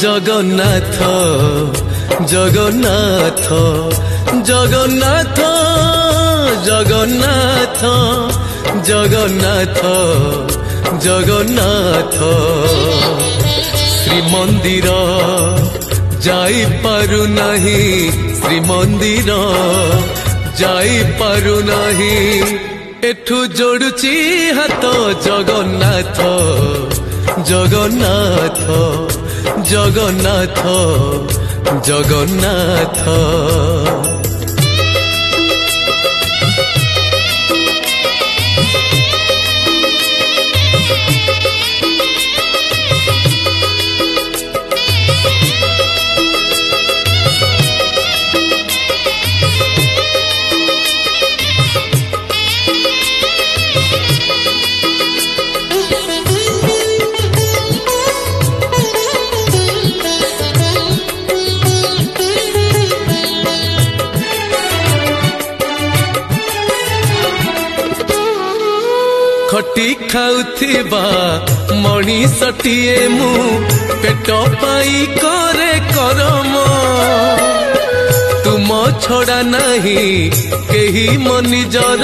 जगन्नाथ जगन्नाथ जगन्नाथ जगन्नाथ जगन्नाथ जगन्नाथ श्रीमंदिर जाई पारु नहीं श्रीमंदिर जाई पारु नहीं एठू जोड़ुची हाथ जगन्नाथ जगन्नाथ जगन्नाथ जगन्नाथ खटी खाउथिबा मणिषटिए मु पेट पाई करे करम तुम छड़ा नहीं केही मो निजर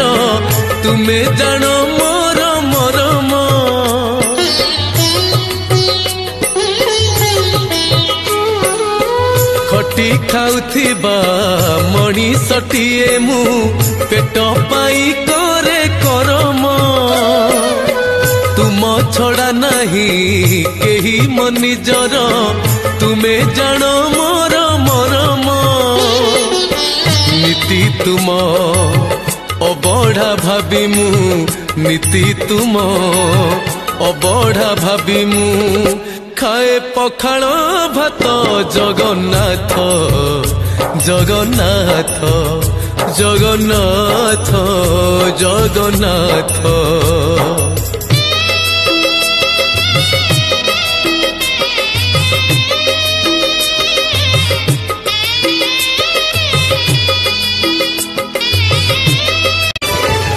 तुमे जानो मोर मरम खटी खाउथिबा मणिषटिए मु पेट पाई करे करम तुम छड़ा नहीं केही मो निजर तुमे जानो मोर मरम नीति तुम अबढ़ा भाबी मु नीति तुम अबढ़ा भाबी मु खाए पखाल भात जगन्नाथ जगन्नाथ जगन्नाथ जगन्नाथ